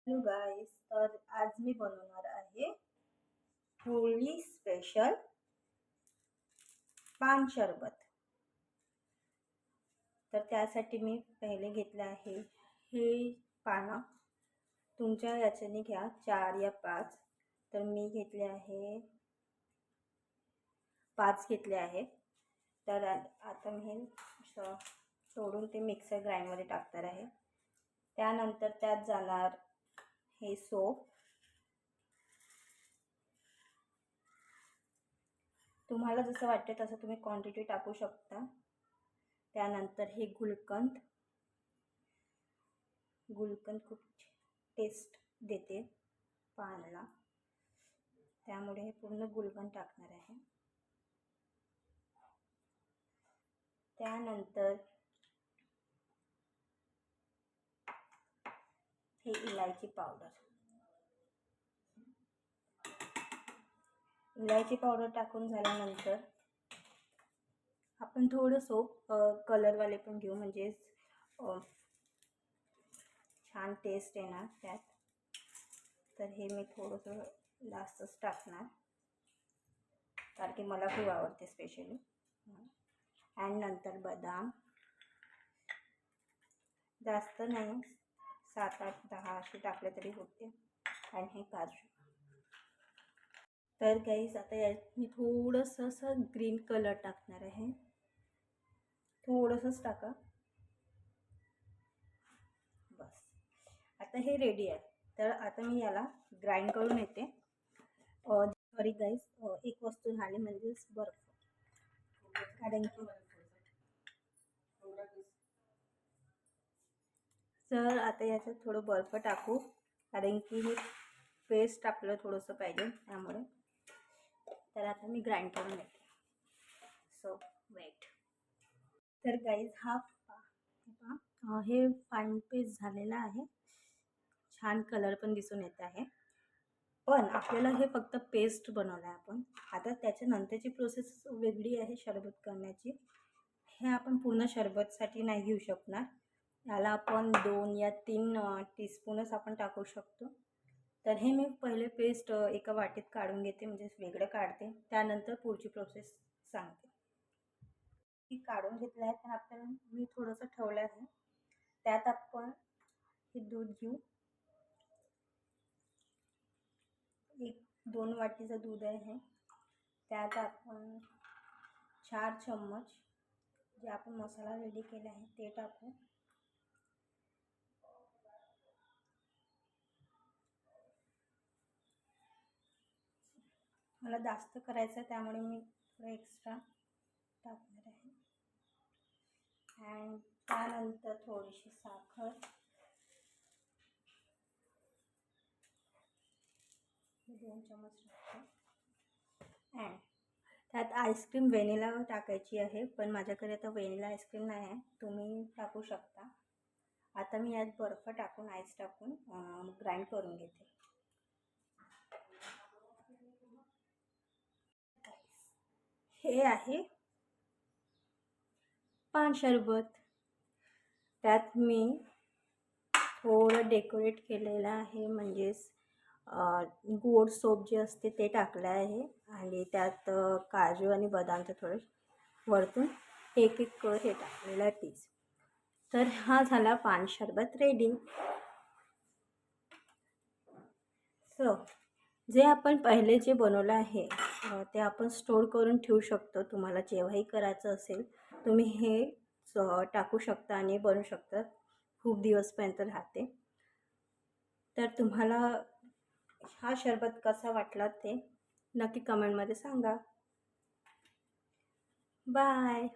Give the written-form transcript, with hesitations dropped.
Hello गाईस, तर आज मी बनवणार आहे होळी स्पेशल पान सरबत. तर त्यासाठी मी पहिले घेतले आहे हे पानं. तुमच्या याच्याने घ्या 4 या 5. तर मी घेतले आहे 5 घेतले आहे. तर आता मी हे सोडून ते मिक्सर ग्राइंडमध्ये टाकणार आहे. त्यानंतर त्यात जाणार हे सोप. तुम्हाला जसं वाटते तसं तुम्ही क्वांटिटी टाकू शकता. त्यानंतर हे गुलकंद खूप टेस्ट देते पानाला, त्यामुळे हे पूर्ण गुलकंद टाकणार आहे. त्यानंतर हे इलायची पावडर टाकून झाल्यानंतर आपण थोडं सोप कलरवाले पण घेऊ, म्हणजे छान टेस्ट येणार त्यात. तर हे मी थोडंसं जास्तच टाकणार, कारण की मला खूप आवडते स्पेशली. आणि नंतर बदाम जास्त नाही, 7, 8, 10 असे टाकले तरी होते. आणि हे काजू. तर गाईस, आता यात मी थोडंसं असं ग्रीन कलर टाकणार आहे. थोडंसंच टाका बस. आता हे रेडी आहे. तर आता मी याला ग्राइंड करून येते. सॉरी गाईस, एक वस्तू झाली म्हणजेच बर्फ. कारण की तर आता याच्यात थोडं बर्फ टाकू, कारण की हे पेस्ट आपलं थोडंसं पाहिजे त्यामुळे. तर आता मी ग्राइंड करून येते. So wait. तर गाईज हे फाईन पेस्ट झालेलं आहे. छान कलर पण दिसून येत आहे. पण आपल्याला हे फक्त पेस्ट बनवलं आहे आपण. आता त्याच्यानंतरची प्रोसेस वेगळी आहे शरबत करण्याची. हे आपण पूर्ण शरबतसाठी नाही घेऊ शकणार. याला आपण 2 या 3 टीस्पूनच आपण टाकू शकतो. तर हे मी पहिले पेस्ट एका वाटीत काढून घेते, म्हणजे वेगळं काढते. त्यानंतर पुढची प्रोसेस सांगते. ही काढून घेतलं आहे. तर आपल्याला मी थोडंसं ठेवलं आहे. त्यात आपण हे दूध घेऊ. 1-2 वाटीचं दूध आहे. त्यात आपण 4 चम्मच जे आपण मसाला रेडी केला आहे ते टाकू. मला जास्त करायचं त्यामुळे मी थोडं एक्स्ट्रा टाकणार आहे. आणि त्यानंतर थोडीशी साखर, 2 चम्मच टाकते. आणि त्यात आईस्क्रीम व्हॅनिला टाकायची आहे, पण माझ्याकडे आता व्हॅनिला आईस्क्रीम नाही आहे. तुम्ही टाकू शकता. आता मी यात बर्फ टाकून आईस टाकून ग्राइंड करून घेते. हे आहे पान सरबत. त्यात मी थोडं डेकोरेट केलेलं आहे, म्हणजेच गोड सोप जे असते ते टाकलं आहे. आणि त्यात काजू आणि बदामचं थोडं वरतून एक हे टाकलेलं आहे पीस. तर हा झाला पान सरबत रेडी. सो जे आपण पहिले जे बनवलं आहे ते आपण स्टोर करून ठेवू शकतो. तुम्हाला जेव्हाही करायचं असेल तुम्ही हे टाकू शकता आणि बनवू शकता. खूप दिवसपर्यंत राहते. तर तुम्हाला हा सरबत कसा वाटला ते नक्की कमेंटमध्ये सांगा. बाय.